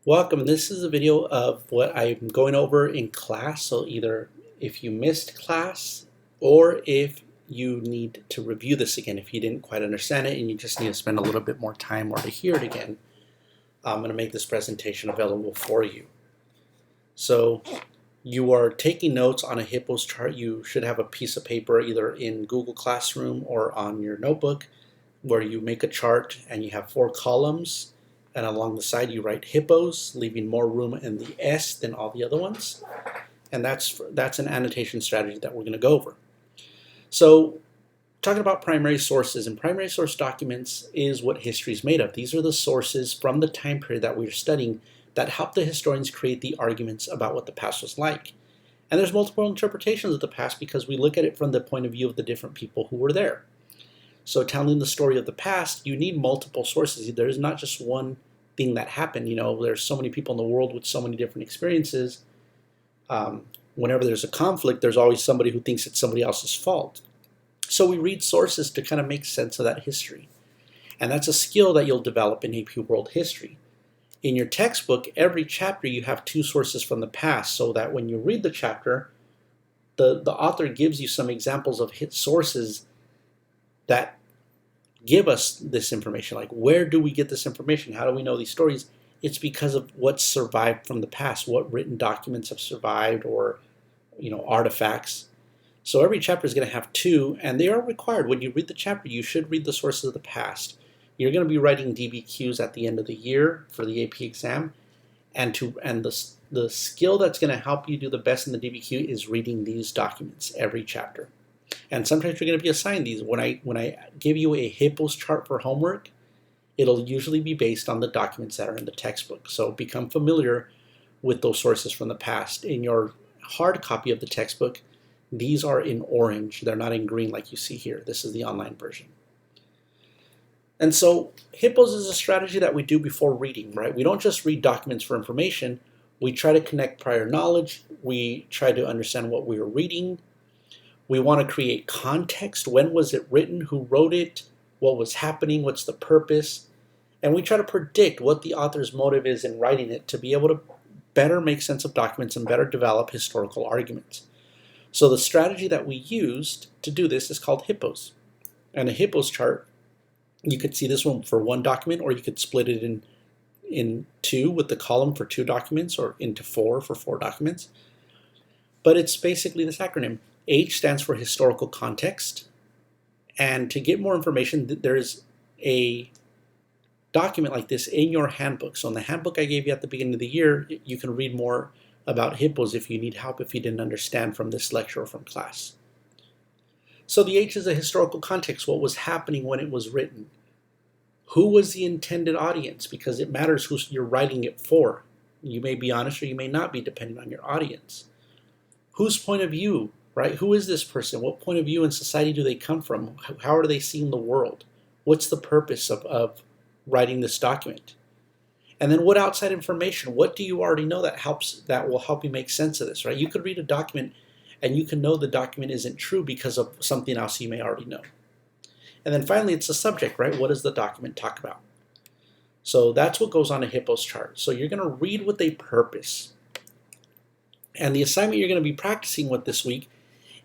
Welcome. This is a video of what I'm going over in class. So either if you missed class or if you need to review this again, if you didn't quite understand it and you just need to spend a little bit more time or to hear it again, I'm going to make this presentation available for you. So you are taking notes on a HIPPOS chart. You should have a piece of paper either in Google Classroom or on your notebook where you make a chart and you have 4 columns. And along the side you write HIPPOS, leaving more room in the S than all the other ones. And that's an annotation strategy that we're going to go over. So talking about primary sources, and primary source documents is what history is made of. These are the sources from the time period that we're studying that help the historians create the arguments about what the past was like. And there's multiple interpretations of the past because we look at it from the point of view of the different people who were there. So telling the story of the past, you need multiple sources. There is not just one thing that happened. You know, there's so many people in the world with so many different experiences. Whenever there's a conflict, there's always somebody who thinks it's somebody else's fault. So we read sources to kind of make sense of that history. And that's a skill that you'll develop in AP World History. In your textbook, every chapter you have 2 sources from the past, so that when you read the chapter, the author gives you some examples of sources that give us this information. Like, where do we get this information? How do we know these stories? It's because of what's survived from the past, what written documents have survived, or artifacts. So every chapter is going to have 2, and they are required. When you read the chapter, you should read the sources of the past. You're going to be writing DBQs at the end of the year for the AP exam, and the skill that's going to help you do the best in the DBQ is reading these documents every chapter. And sometimes you're going to be assigned these. When I give you a HIPPOS chart for homework, it'll usually be based on the documents that are in the textbook. So become familiar with those sources from the past. In your hard copy of the textbook, these are in orange. They're not in green like you see here. This is the online version. And so HIPPOS is a strategy that we do before reading, right? We don't just read documents for information. We try to connect prior knowledge. We try to understand what we are reading. We want to create context. When was it written? Who wrote it? What was happening? What's the purpose? And we try to predict what the author's motive is in writing it to be able to better make sense of documents and better develop historical arguments. So the strategy that we used to do this is called HIPPOS. And a HIPPOS chart, you could see this one for one document, or you could split it in 2 with the column for 2 documents, or into 4 for 4 documents. But it's basically this acronym. H stands for historical context, and to get more information, there's a document like this in your handbook. So in the handbook I gave you at the beginning of the year, you can read more about HIPPOS if you need help, if you didn't understand from this lecture or from class. So the H is a historical context. What was happening when it was written? Who was the intended audience? Because it matters who you're writing it for. You may be honest or you may not be, depending on your audience. Whose point of view? Right? Who is this person? What point of view in society do they come from? How are they seeing the world? What's the purpose of writing this document? And then what outside information? What do you already know that will help you make sense of this, right? You could read a document and you can know the document isn't true because of something else you may already know. And then finally, it's the subject, right? What does the document talk about? So that's what goes on a HIPPOS chart. So you're going to read with a purpose. And the assignment you're going to be practicing with this week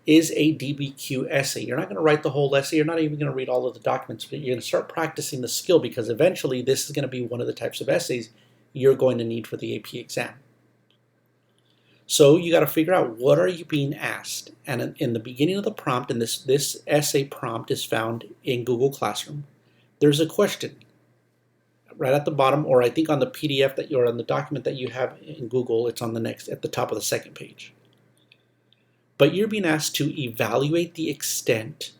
is a DBQ essay. You're not going to write the whole essay. You're not even going to read all of the documents, but you're going to start practicing the skill, because eventually this is going to be one of the types of essays you're going to need for the AP exam. So you got to figure out, what are you being asked? And in the beginning of the prompt, and this essay prompt is found in Google Classroom, there's a question right at the bottom, or I think on the PDF that you're on the document that you have in Google, it's on at the top of the second page. But you're being asked to evaluate the extent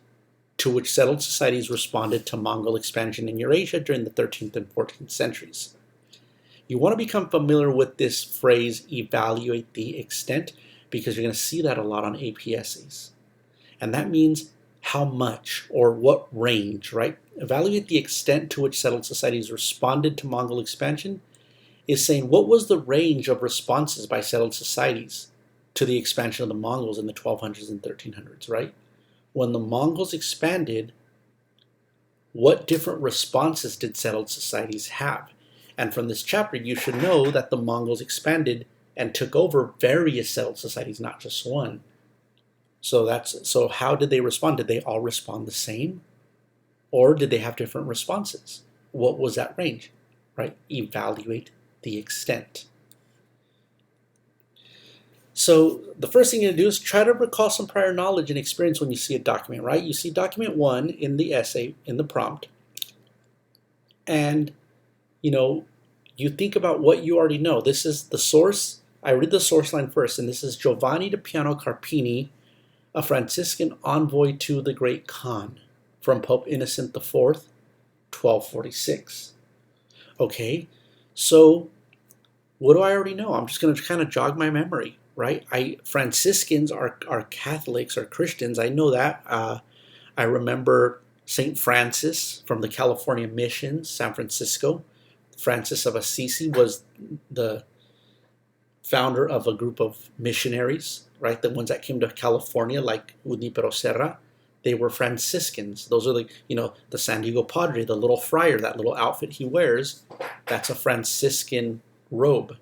to which settled societies responded to Mongol expansion in Eurasia during the 13th and 14th centuries. You want to become familiar with this phrase, evaluate the extent, because you're going to see that a lot on AP essays. And that means how much or what range, right? Evaluate the extent to which settled societies responded to Mongol expansion is saying, what was the range of responses by settled societies to the expansion of the Mongols in the 1200s and 1300s, right? When the Mongols expanded, what different responses did settled societies have? And from this chapter, you should know that the Mongols expanded and took over various settled societies, not just one. So how did they respond? Did they all respond the same? Or did they have different responses? What was that range? Right? Evaluate the extent. So the first thing you do is try to recall some prior knowledge and experience when you see a document, right? You see document 1 in the essay, in the prompt, and you think about what you already know. This is the source. I read the source line first, and this is Giovanni da Piano Carpini, a Franciscan envoy to the Great Khan, from Pope Innocent IV, 1246. Okay, so what do I already know? I'm just going to kind of jog my memory, right? Franciscans are Catholics or Christians. I know that. I remember St. Francis from the California missions, San Francisco. Francis of Assisi was the founder of a group of missionaries, right? The ones that came to California, like Junipero Serra, they were Franciscans. Those are the San Diego Padre, the little friar, that little outfit he wears, that's a Franciscan robe.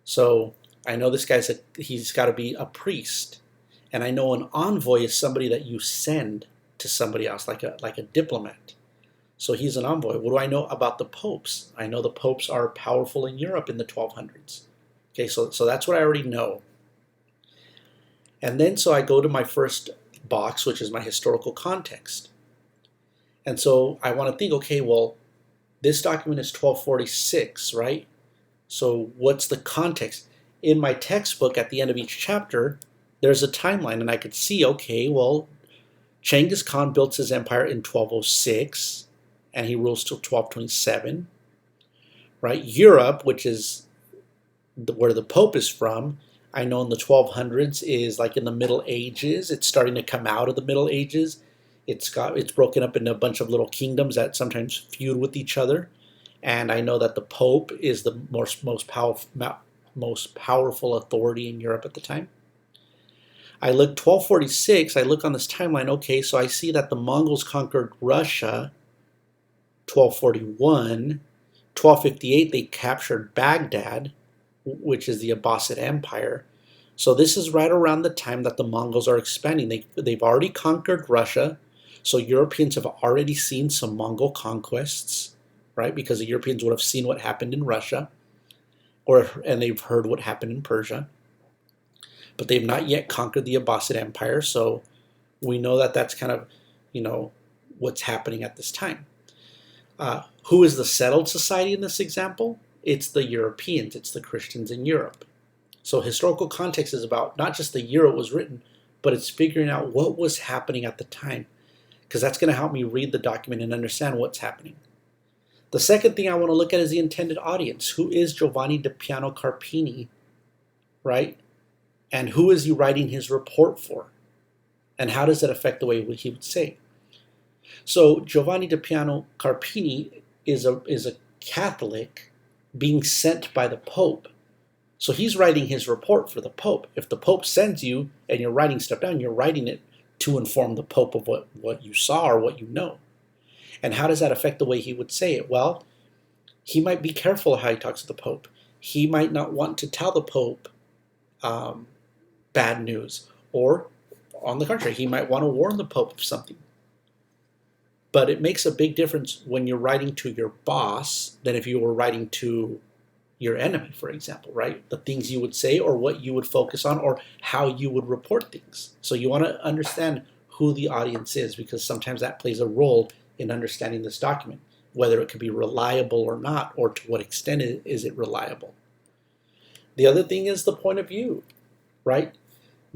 So I know this guy's he's got to be a priest. And I know an envoy is somebody that you send to somebody else, like a diplomat. So he's an envoy. What do I know about the popes? I know the popes are powerful in Europe in the 1200s. Okay, so that's what I already know. And then so I go to my first box, which is my historical context. And so I want to think, okay, well, this document is 1246, right? So what's the context? In my textbook, at the end of each chapter, there's a timeline, and I could see, okay, well, Genghis Khan built his empire in 1206, and he rules till 1227, right? Europe, which is where the Pope is from, I know in the 1200s is like in the Middle Ages. It's starting to come out of the Middle Ages. It's broken up into a bunch of little kingdoms that sometimes feud with each other. And I know that the Pope is the most powerful authority in Europe at the time. I look 1246. I look on this timeline. Okay, so I see that the Mongols conquered Russia. 1241, 1258 they captured Baghdad, which is the Abbasid Empire. So this is right around the time that the Mongols are expanding. They've already conquered Russia, so Europeans have already seen some Mongol conquests, right? Because the Europeans would have seen what happened in Russia, and they've heard what happened in Persia. But they've not yet conquered the Abbasid Empire, so we know that that's kind of, what's happening at this time. Who is the settled society in this example? It's the Europeans. It's the Christians in Europe. So historical context is about not just the year it was written, but it's figuring out what was happening at the time, because that's going to help me read the document and understand what's happening. The second thing I want to look at is the intended audience. Who is Giovanni da Piano Carpini, right? And who is he writing his report for? And how does that affect the way he would say? So Giovanni da Piano Carpini is a Catholic being sent by the Pope. So he's writing his report for the Pope. If the Pope sends you and you're writing stuff down, you're writing it to inform the Pope of what you saw or what you know. And how does that affect the way he would say it? Well, he might be careful how he talks to the Pope. He might not want to tell the Pope bad news. Or, on the contrary, he might want to warn the Pope of something. But it makes a big difference when you're writing to your boss than if you were writing to your enemy, for example, right? The things you would say or what you would focus on or how you would report things. So you want to understand who the audience is, because sometimes that plays a role in understanding this document, whether it could be reliable or not, or to what extent is it reliable. The other thing is the point of view, right?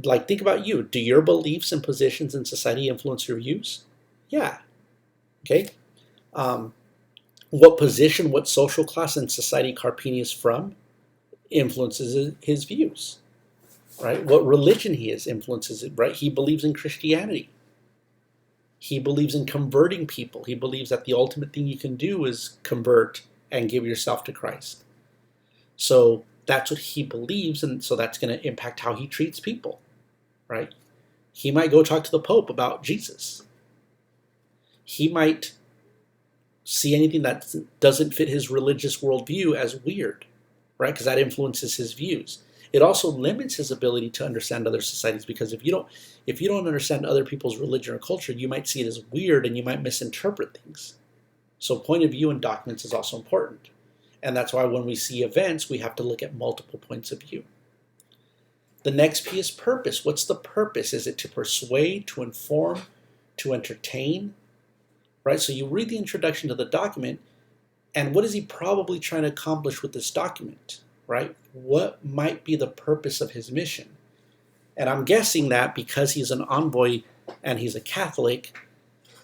Like, think about you. Do your beliefs and positions in society influence your views? Yeah. Okay. What position, what social class in society Carpini is from influences his views, right? What religion he is influences it, right? He believes in Christianity. He believes in converting people. He believes that the ultimate thing you can do is convert and give yourself to Christ. So that's what he believes, and so that's going to impact how he treats people, right? He might go talk to the Pope about Jesus. He might see anything that doesn't fit his religious worldview as weird, right? Because that influences his views. It also limits his ability to understand other societies, because if you don't understand other people's religion or culture, you might see it as weird and you might misinterpret things. So point of view in documents is also important. And that's why when we see events, we have to look at multiple points of view. The next P is purpose. What's the purpose? Is it to persuade, to inform, to entertain? Right? So you read the introduction to the document, and what is he probably trying to accomplish with this document? Right? What might be the purpose of his mission? And I'm guessing that because he's an envoy and he's a Catholic,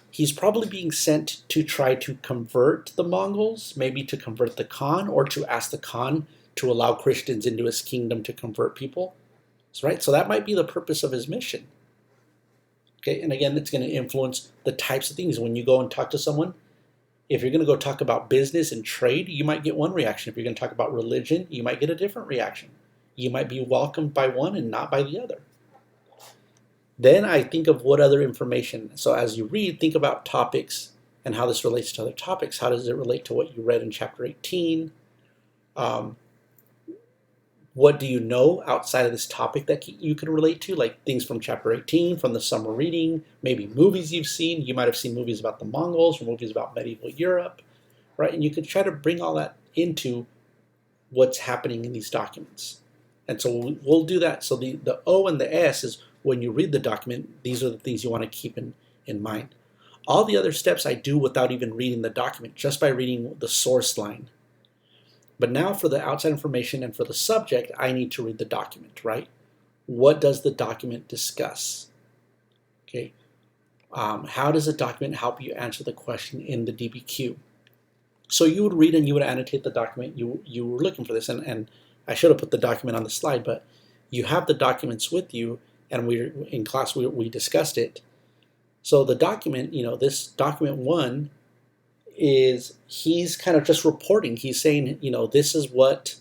he's probably being sent to try to convert the Mongols, maybe to convert the Khan, or to ask the Khan to allow Christians into his kingdom to convert people. Right? So that might be the purpose of his mission. Okay, and again, it's going to influence the types of things. When you go and talk to someone, if you're going to go talk about business and trade, you might get one reaction. If you're going to talk about religion, you might get a different reaction. You might be welcomed by one and not by the other. Then I think of what other information. So as you read, think about topics and how this relates to other topics. How does it relate to what you read in chapter 18? What do you know outside of this topic that you can relate to? Like things from chapter 18, from the summer reading, maybe movies you've seen. You might have seen movies about the Mongols or movies about medieval Europe, right? And you can try to bring all that into what's happening in these documents. And so we'll do that. So the O and the S is when you read the document, these are the things you want to keep in mind. All the other steps I do without even reading the document, just by reading the source line. But now for the outside information and for the subject, I need to read the document, right? What does the document discuss? Okay. How does the document help you answer the question in the DBQ? So you would read and you would annotate the document. You were looking for this, and I should have put the document on the slide, but you have the documents with you, and in class we discussed it. So the document, this document 1 is he's kind of just reporting. He's saying, this is what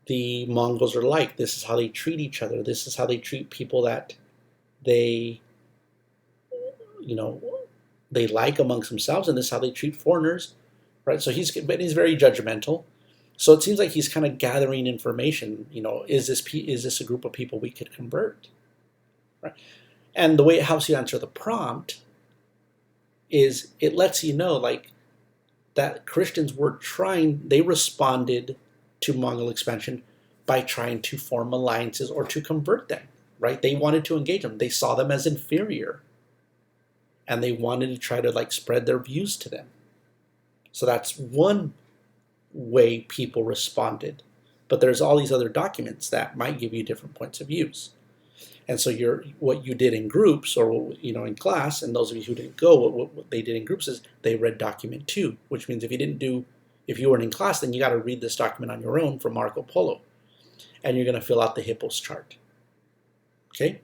the Mongols are like. This is how they treat each other. This is how they treat people that they, they like amongst themselves, and this is how they treat foreigners, right? So he's very judgmental. So it seems like he's kind of gathering information. Is this a group of people we could convert, right? And the way it helps you answer the prompt is it lets you know, like, that Christians they responded to Mongol expansion by trying to form alliances or to convert them, right? They wanted to engage them. They saw them as inferior, and they wanted to try to spread their views to them. So that's one way people responded. But there's all these other documents that might give you different points of views. And so what you did in groups, or in class, and those of you who didn't go, what they did in groups is they read document 2, which means if you weren't in class, then you got to read this document on your own from Marco Polo, and you're going to fill out the HIPPOS chart. Okay,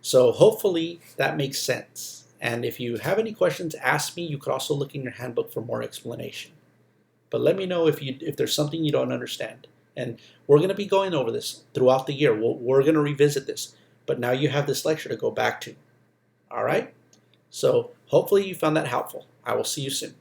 so hopefully that makes sense. And if you have any questions, ask me. You could also look in your handbook for more explanation. But let me know if there's something you don't understand. And we're going to be going over this throughout the year. We're going to revisit this. But now you have this lecture to go back to. All right? So hopefully you found that helpful. I will see you soon.